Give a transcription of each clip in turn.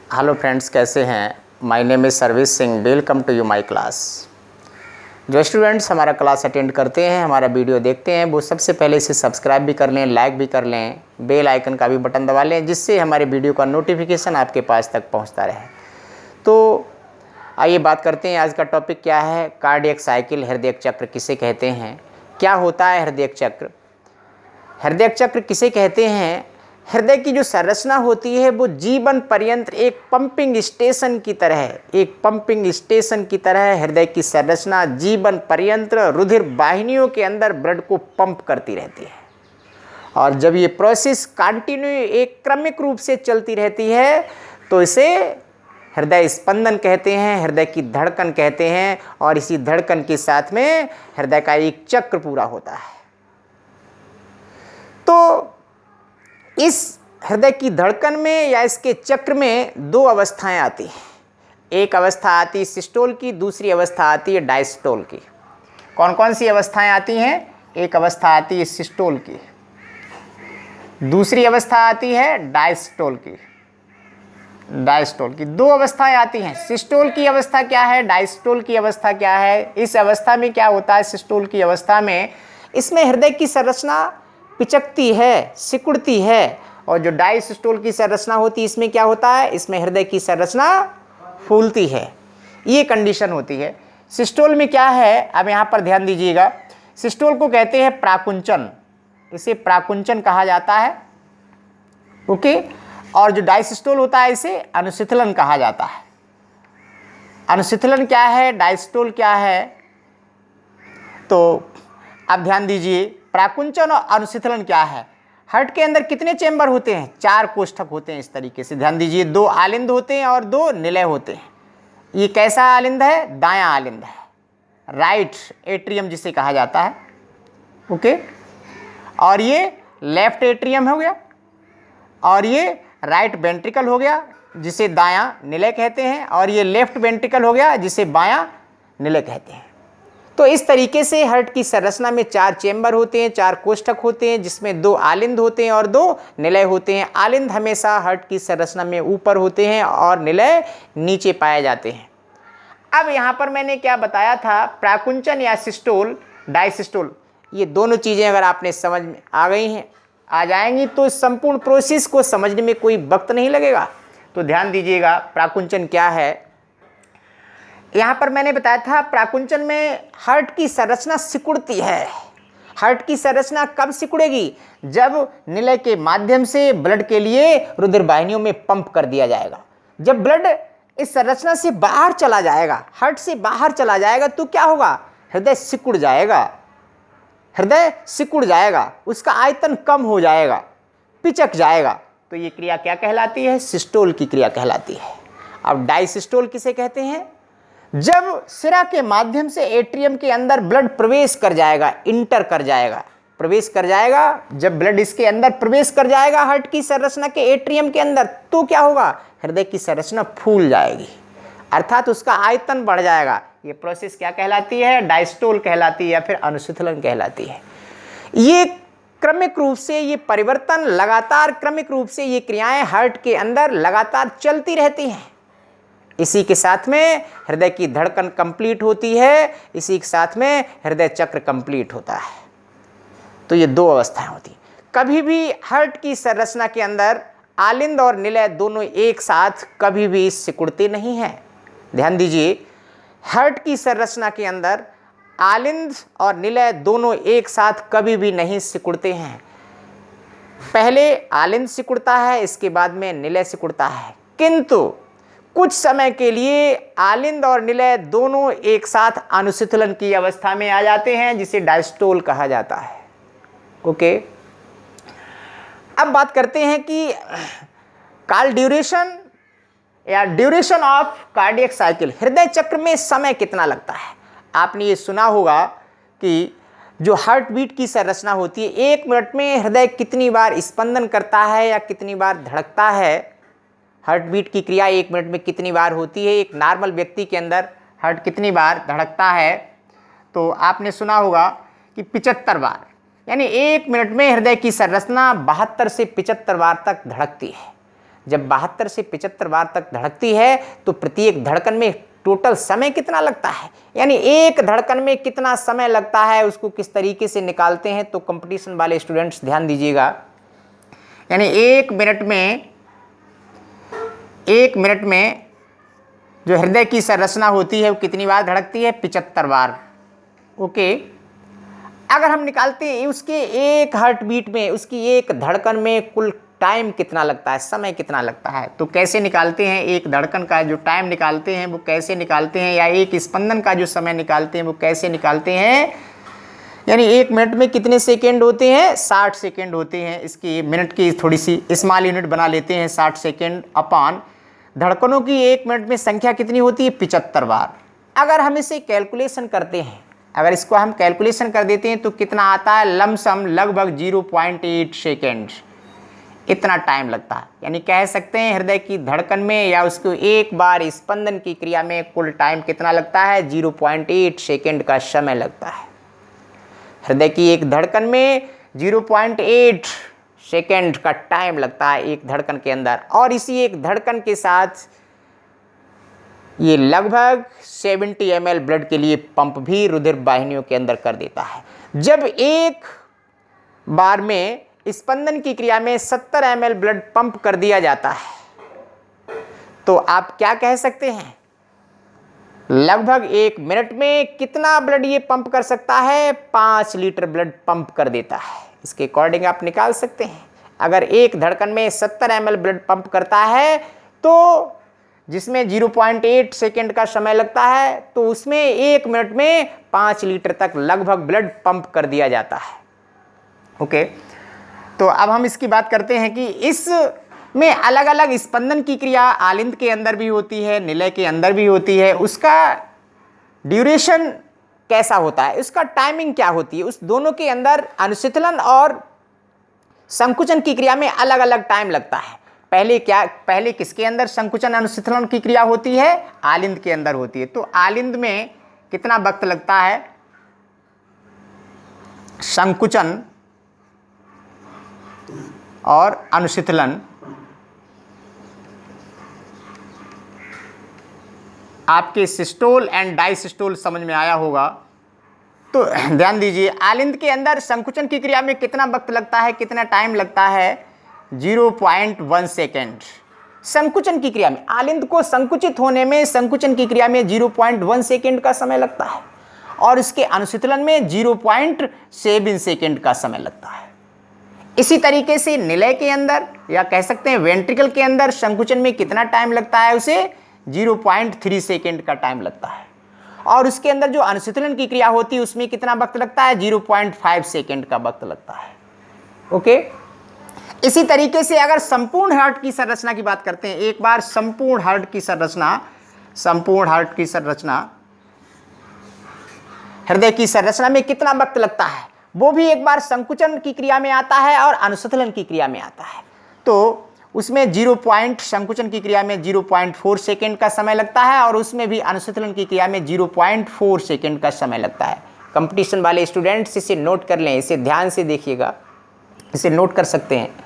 Hello friends, कैसे हैं। My name is service Singh. Welcome to you my class. जो students हमारा क्लास अटेंड करते हैं, हमारा वीडियो देखते हैं, वो सबसे पहले इसे सब्सक्राइब भी कर लें, लाइक भी कर लें, बेल आइकन का भी बटन दबा लें, जिससे हमारे वीडियो का नोटिफिकेशन आपके पास तक पहुंचता रहे। तो आइए बात करते हैं, आज का टॉपिक क्या है। कार्डियक साइकिल, हृदय चक्र किसे कहते हैं, क्या होता है हृदय चक्र। हृदय चक्र किसे कहते हैं। हृदय की जो संरचना होती है वो जीवन पर्यंत एक पंपिंग स्टेशन की तरह है। एक पंपिंग स्टेशन की तरह हृदय की संरचना जीवन पर्यंत रुधिर वाहिनियों के अंदर ब्लड को पंप करती रहती है। और जब ये प्रोसेस कंटिन्यू एक क्रमिक रूप से चलती रहती है तो इसे हृदय स्पंदन कहते हैं, हृदय की धड़कन कहते हैं। और इसी धड़कन के साथ में हृदय का एक चक्र पूरा होता है। तो इस हृदय की धड़कन में या इसके चक्र में दो अवस्थाएं आती हैं। एक अवस्था आती है सिस्टोल की, दूसरी अवस्था आती है डायस्टोल की। कौन कौन सी अवस्थाएं आती हैं। एक अवस्था आती है सिस्टोल की, दूसरी अवस्था आती है डायस्टोल की। डायस्टोल की दो अवस्थाएं आती हैं। सिस्टोल की अवस्था क्या है, डायस्टोल की अवस्था क्या है। इस अवस्था में क्या होता है, सिस्टोल की अवस्था में इसमें हृदय की संरचना पिचकती है, सिकुड़ती है। और जो डायस्टोल की संरचना होती है इसमें क्या होता है, इसमें हृदय की संरचना फूलती है। ये कंडीशन होती है। सिस्टोल में क्या है, अब यहाँ पर ध्यान दीजिएगा। सिस्टोल को कहते हैं प्राकुंचन, इसे प्राकुंचन कहा जाता है। ओके। और जो डायसिस्टोल होता है इसे अनुशिथिलन कहा जाता है। अनुशिथिलन क्या है, डायस्टोल क्या है, तो अब ध्यान दीजिए। प्राकुंचन और अनुशिथिलन क्या है। हार्ट के अंदर कितने चेंबर होते हैं, 4 कोष्ठक होते हैं। इस तरीके से ध्यान दीजिए, 2 आलिंद होते हैं और 2 निलय होते हैं। ये कैसा आलिंद है, दायां आलिंद है, राइट एट्रियम जिसे कहा जाता है। ओके। और ये लेफ्ट एट्रियम हो गया, और ये राइट वेंट्रिकल हो गया जिसे दायां निलय कहते हैं, और ये लेफ्ट वेंट्रिकल हो गया जिसे बायां निलय कहते हैं। तो इस तरीके से हार्ट की संरचना में 4 चेंबर होते हैं, 4 कोष्ठक होते हैं, जिसमें 2 आलिंद होते हैं और 2 निलय होते हैं। आलिंद हमेशा हार्ट की संरचना में ऊपर होते हैं और निलय नीचे पाए जाते हैं। अब यहाँ पर मैंने क्या बताया था, प्राकुंचन या सिस्टोल, डायसिस्टोल, ये दोनों चीज़ें अगर आपने समझ में आ गई हैं, आ जाएंगी, तो इस संपूर्ण प्रोसेस को समझने में कोई वक्त नहीं लगेगा। तो ध्यान दीजिएगा, प्राकुंचन क्या है। यहाँ पर मैंने बताया था प्राकुंचन में हार्ट की संरचना सिकुड़ती है। हार्ट की संरचना कब सिकुड़ेगी, जब निलय के माध्यम से ब्लड के लिए रुधिर वाहिनियों में पंप कर दिया जाएगा। जब ब्लड इस संरचना से बाहर चला जाएगा, हार्ट से बाहर चला जाएगा, तो क्या होगा, हृदय सिकुड़ जाएगा। हृदय सिकुड़ जाएगा, उसका आयतन कम हो जाएगा, पिचक जाएगा। तो ये क्रिया क्या कहलाती है, सिस्टोल की क्रिया कहलाती है। अब डायसिस्टोल किसे कहते हैं, जब सिरा के माध्यम से एट्रियम के अंदर ब्लड प्रवेश कर जाएगा, इंटर कर जाएगा, प्रवेश कर जाएगा। जब ब्लड इसके अंदर प्रवेश कर जाएगा हार्ट की संरचना के एट्रियम के अंदर, तो क्या होगा, हृदय की संरचना फूल जाएगी, अर्थात उसका आयतन बढ़ जाएगा। ये प्रोसेस क्या कहलाती है, डायस्टोल कहलाती है या फिर अनुशिथिलन कहलाती है। ये क्रमिक रूप से, ये परिवर्तन लगातार क्रमिक रूप से, ये क्रियाएं हार्ट के अंदर लगातार चलती रहती हैं। इसी के साथ में हृदय की धड़कन कंप्लीट होती है, इसी के साथ में हृदय चक्र कंप्लीट होता है। तो ये 2 अवस्थाएं होती हैं। कभी भी हार्ट की संरचना के अंदर आलिंद और निलय दोनों एक साथ कभी भी सिकुड़ते नहीं हैं। ध्यान दीजिए, हार्ट की संरचना के अंदर आलिंद और निलय दोनों एक साथ कभी भी नहीं सिकुड़ते हैं। पहले आलिंद सिकुड़ता है, इसके बाद में निलय सिकुड़ता है। किंतु कुछ समय के लिए आलिंद और निलय दोनों एक साथ अनुशिथिलन की अवस्था में आ जाते हैं, जिसे डायस्टोल कहा जाता है। ओके। अब बात करते हैं कि काल ड्यूरेशन या ड्यूरेशन ऑफ कार्डियक साइकिल, हृदय चक्र में समय कितना लगता है। आपने ये सुना होगा कि जो हार्ट बीट की संरचना होती है, 1 मिनट में हृदय कितनी बार स्पंदन करता है या कितनी बार धड़कता है। हार्ट बीट की क्रिया 1 मिनट में कितनी बार होती है, एक नॉर्मल व्यक्ति के अंदर हार्ट कितनी बार धड़कता है, तो आपने सुना होगा कि 75 बार, यानी 1 मिनट में हृदय की संरचना 72 से 75 बार तक धड़कती है। जब 72 से 75 बार तक धड़कती है तो प्रत्येक धड़कन में टोटल समय कितना लगता है, यानी एक धड़कन में कितना समय लगता है उसको किस तरीके से निकालते हैं। तो कंपटीशन वाले स्टूडेंट्स ध्यान दीजिएगा, यानी एक मिनट में जो हृदय की संरचना होती है वो कितनी बार धड़कती है, 75 बार। ओके, अगर हम निकालते हैं उसके एक हार्ट बीट में, उसकी एक धड़कन में कुल टाइम कितना लगता है, समय कितना लगता है, तो कैसे निकालते हैं, एक धड़कन का जो टाइम निकालते हैं वो कैसे निकालते हैं, या एक स्पंदन का जो समय निकालते हैं वो कैसे निकालते हैं। यानी एक मिनट में कितने सेकेंड होते हैं, 60 सेकेंड होते हैं। इसकी मिनट की थोड़ी सी स्मॉल यूनिट बना लेते हैं, 60 सेकेंड अपॉन धड़कनों की एक मिनट में संख्या कितनी होती है, 75 बार। अगर हम इसे कैलकुलेशन करते हैं, अगर इसको हम कैलकुलेशन कर देते हैं तो कितना आता है, लमसम लगभग 0.8 सेकेंड इतना टाइम लगता है। यानी कह सकते हैं हृदय की धड़कन में या उसको एक बार स्पंदन की क्रिया में कुल टाइम कितना लगता है, 0.8 सेकेंड का समय लगता है। हृदय की एक धड़कन में 0.8 सेकेंड का टाइम लगता है एक धड़कन के अंदर, और इसी एक धड़कन के साथ ये लगभग 70 ml ब्लड के लिए पंप भी रुधिर वाहिनियों के अंदर कर देता है। जब एक बार में स्पंदन की क्रिया में 70 ml ब्लड पंप कर दिया जाता है तो आप क्या कह सकते हैं, लगभग एक मिनट में कितना ब्लड ये पंप कर सकता है, 5 लीटर ब्लड पंप कर देता है। इसके अकॉर्डिंग आप निकाल सकते हैं, अगर एक धड़कन में 70 ml ब्लड पंप करता है तो जिसमें 0.8 सेकेंड का समय लगता है तो उसमें एक मिनट में 5 लीटर तक लगभग ब्लड पंप कर दिया जाता है। ओके, तो अब हम इसकी बात करते हैं कि इसमें अलग अलग स्पंदन की क्रिया आलिंद के अंदर भी होती है, निलय के अंदर भी होती है। उसका ड्यूरेशन कैसा होता है, उसका टाइमिंग क्या होती है, उस दोनों के अंदर अनुशीतलन और संकुचन की क्रिया में अलग अलग टाइम लगता है। पहले किसके अंदर संकुचन अनुशीतलन की क्रिया होती है, आलिंद के अंदर होती है। तो आलिंद में कितना वक्त लगता है, संकुचन और अनुशीतलन आपके सिस्टोल एंड डायसिस्टोल समझ में आया होगा। तो ध्यान दीजिए, आलिंद के अंदर संकुचन की क्रिया में कितना वक्त लगता है, कितना टाइम लगता है, 0.1 सेकेंड। संकुचन की क्रिया में, आलिंद को संकुचित होने में संकुचन की क्रिया में 0.1 सेकेंड का समय लगता है, और इसके अनुशीतलन में 0.7 सेकेंड का समय लगता है। इसी तरीके से निलय के अंदर या कह सकते हैं वेंट्रिकल के अंदर संकुचन में कितना टाइम लगता है, उसे 0.3 सेकेंड का टाइम लगता है, और उसके अंदर जो अनुशीतलन की क्रिया होती है उसमें कितना वक्त लगता है, 0.5 सेकेंड का वक्त लगता है। ओके, इसी तरीके से अगर संपूर्ण हार्ट की संरचना की बात करते हैं, एक बार संपूर्ण हार्ट की संरचना हृदय की संरचना में कितना वक्त लगता है, वो भी एक बार संकुचन की क्रिया में आता है और अनुशीतलन की क्रिया में आता है। तो उसमें संकुचन की क्रिया में 0.4 सेकेंड का समय लगता है, और उसमें भी अनुशीतलन की क्रिया में 0.4 सेकेंड का समय लगता है। कंपटीशन वाले स्टूडेंट्स इसे नोट कर लें, इसे ध्यान से देखिएगा, इसे नोट कर सकते हैं।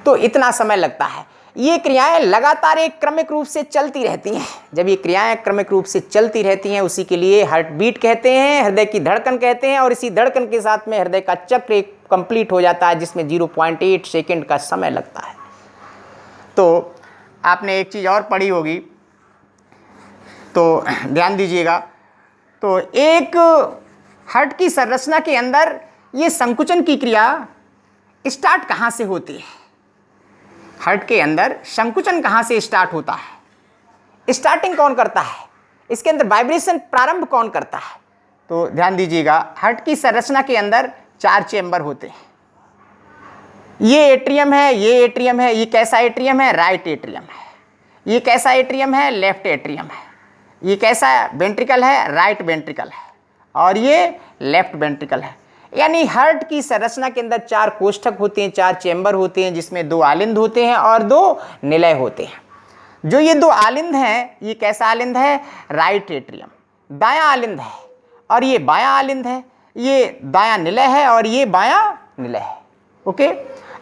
तो इतना समय लगता है। ये क्रियाएं लगातार एक क्रमिक रूप से चलती रहती हैं। जब ये क्रियाएं क्रमिक रूप से चलती रहती हैं उसी के लिए हार्ट बीट कहते हैं, हृदय की धड़कन कहते हैं, और इसी धड़कन के साथ में हृदय का चक्र एक कंप्लीट हो जाता है जिसमें 0.8 सेकेंड का समय लगता है। तो आपने एक चीज़ और पढ़ी होगी, तो ध्यान दीजिएगा। तो एक हार्ट की संरचना के अंदर ये संकुचन की क्रिया स्टार्ट कहाँ से होती है, हार्ट के अंदर संकुचन कहाँ से स्टार्ट होता है, स्टार्टिंग कौन करता है, इसके अंदर वाइब्रेशन प्रारंभ कौन करता है। तो ध्यान दीजिएगा, हार्ट की संरचना के अंदर 4 चेंबर होते हैं। ये एट्रियम है, ये एट्रियम है, ये कैसा एट्रियम है, राइट एट्रियम है। ये कैसा एट्रियम है, लेफ्ट एट्रियम है। ये कैसा वेंट्रिकल है, राइट वेंट्रिकल है, और ये लेफ्ट वेंट्रिकल है। यानी हार्ट की संरचना के अंदर 4 कोष्ठक होते हैं, 4 चेंबर होते हैं, जिसमें 2 आलिंद होते हैं और 2 निलय होते हैं। जो ये 2 आलिंद हैं, ये कैसा आलिंद है, राइट एट्रियम, दायां आलिंद है, और ये बायां आलिंद है। ये दायां निलय है और ये बायां निलय है। ओके,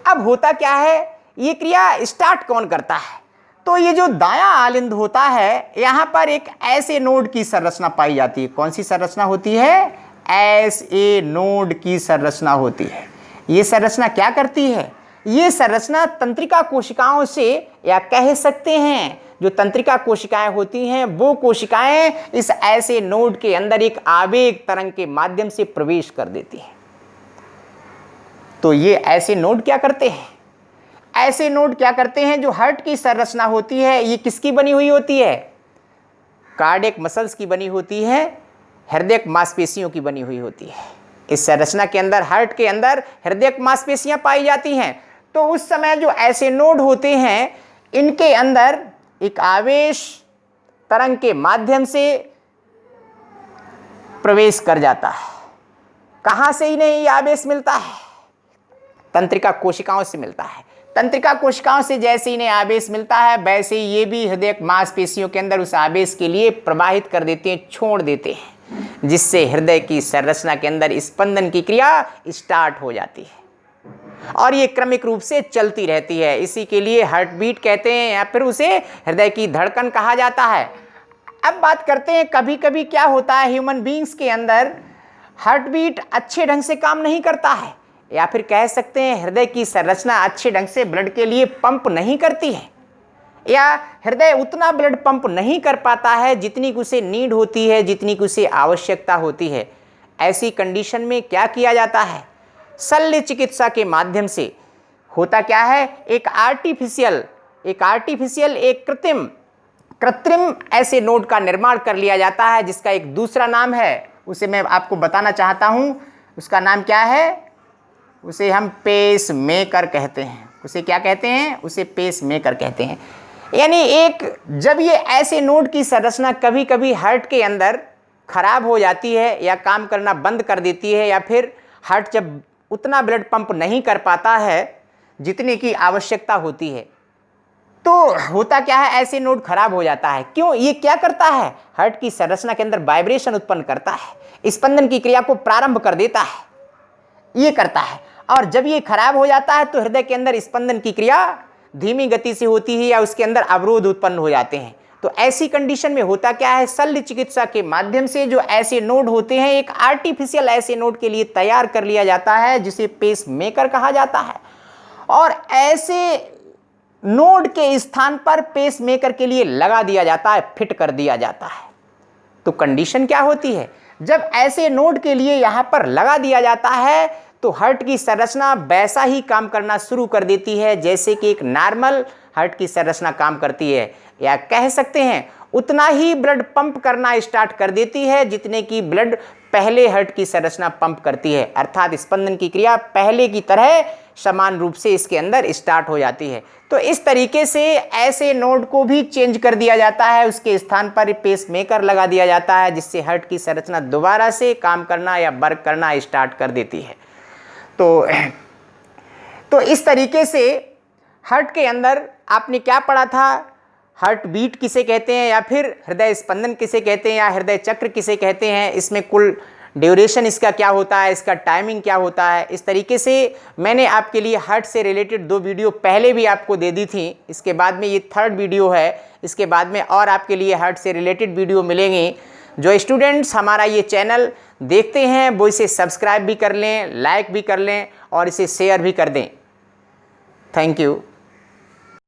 अब होता क्या है, ये क्रिया स्टार्ट कौन करता है? तो ये जो दायां आलिंद होता है, यहाँ पर एक ऐसे नोड की संरचना पाई जाती है। कौन सी संरचना होती है? ऐसे नोड की संरचना होती है। ये संरचना क्या करती है? ये संरचना तंत्रिका कोशिकाओं से, या कह सकते हैं जो तंत्रिका कोशिकाएं होती हैं वो कोशिकाएं इस ऐसे नोड के अंदर एक आवेग तरंग के माध्यम से प्रवेश कर देती हैं। तो ये ऐसे नोड क्या करते हैं? ऐसे नोड क्या करते हैं? जो हार्ट की संरचना होती है ये किसकी बनी हुई होती है? कार्डियक मसल्स की बनी होती है, हृदयक मांसपेशियों की बनी हुई होती है। इस संरचना के अंदर, हार्ट के अंदर हृदयक मांसपेशियां पाई जाती हैं। तो उस समय जो ऐसे नोड होते हैं इनके अंदर एक आवेश तरंग के माध्यम से प्रवेश कर जाता है। कहां से इन्हें ये आवेश मिलता है? तंत्रिका कोशिकाओं से मिलता है। तंत्रिका कोशिकाओं से जैसे इन्हें आवेश मिलता है वैसे ये भी हृदय मांसपेशियों के अंदर उस आवेश के लिए प्रवाहित कर देते हैं, छोड़ देते हैं, जिससे हृदय की संरचना के अंदर स्पंदन की क्रिया स्टार्ट हो जाती है और ये क्रमिक रूप से चलती रहती है। इसी के लिए हार्ट बीट कहते हैं या फिर उसे हृदय की धड़कन कहा जाता है। अब बात करते हैं कभी कभी क्या होता है, ह्यूमन बींग्स के अंदर हार्ट बीट अच्छे ढंग से काम नहीं करता है, या फिर कह सकते हैं हृदय की संरचना अच्छे ढंग से ब्लड के लिए पंप नहीं करती है, या हृदय उतना ब्लड पंप नहीं कर पाता है जितनी कि उसे नीड होती है, जितनी कि उसे आवश्यकता होती है। ऐसी कंडीशन में क्या किया जाता है? शल्य चिकित्सा के माध्यम से होता क्या है, एक कृत्रिम ऐसे नोड का निर्माण कर लिया जाता है जिसका एक दूसरा नाम है, उसे मैं आपको बताना चाहता हूं। उसका नाम क्या है? उसे हम पेस मेकर कहते हैं। उसे क्या कहते हैं? उसे पेस मेकर कहते हैं। यानी एक जब ये ऐसे नोड की संरचना कभी कभी हार्ट के अंदर खराब हो जाती है या काम करना बंद कर देती है, या फिर हार्ट जब उतना ब्लड पंप नहीं कर पाता है जितने की आवश्यकता होती है, तो होता क्या है, ऐसे नोड खराब हो जाता है। क्यों? ये क्या करता है? हार्ट की संरचना के अंदर वाइब्रेशन उत्पन्न करता है, स्पंदन की क्रिया को प्रारंभ कर देता है, ये करता है। और जब ये खराब हो जाता है तो हृदय के अंदर स्पंदन की क्रिया धीमी गति से होती है या उसके अंदर अवरोध उत्पन्न हो जाते हैं। तो ऐसी कंडीशन में होता क्या है, शल्य चिकित्सा के माध्यम से जो ऐसे नोड होते हैं एक आर्टिफिशियल ऐसे नोड के लिए तैयार कर लिया जाता है जिसे पेस मेकर कहा जाता है, और ऐसे नोड के स्थान पर पेस मेकर के लिए लगा दिया जाता है, फिट कर दिया जाता है। तो कंडीशन क्या होती है, जब ऐसे नोड के लिए यहां पर लगा दिया जाता है तो हार्ट की संरचना वैसा ही काम करना शुरू कर देती है जैसे कि एक नॉर्मल हार्ट की संरचना काम करती है, या कह सकते हैं उतना ही ब्लड पंप करना स्टार्ट कर देती है जितने की ब्लड पहले हार्ट की संरचना पंप करती है। अर्थात स्पंदन की क्रिया पहले की तरह समान रूप से इसके अंदर स्टार्ट हो जाती है। तो इस तरीके से ऐसे नोड को भी चेंज कर दिया जाता है, उसके स्थान पर पेस मेकर लगा दिया जाता है जिससे हार्ट की संरचना दोबारा से काम करना या वर्क करना स्टार्ट कर देती है। तो इस तरीके से हार्ट के अंदर आपने क्या पढ़ा था, हार्ट बीट किसे कहते हैं, या फिर हृदय स्पंदन किसे कहते हैं, या हृदय चक्र किसे कहते हैं, इसमें कुल ड्यूरेशन इसका क्या होता है, इसका टाइमिंग क्या होता है। इस तरीके से मैंने आपके लिए हार्ट से रिलेटेड 2 वीडियो पहले भी आपको दे दी थी, इसके बाद में ये 3rd वीडियो है। इसके बाद में और आपके लिए हार्ट से रिलेटेड वीडियो मिलेंगे। जो स्टूडेंट्स हमारा ये चैनल देखते हैं वो इसे सब्सक्राइब भी कर लें, लाइक भी कर लें और इसे शेयर भी कर दें। Thank you.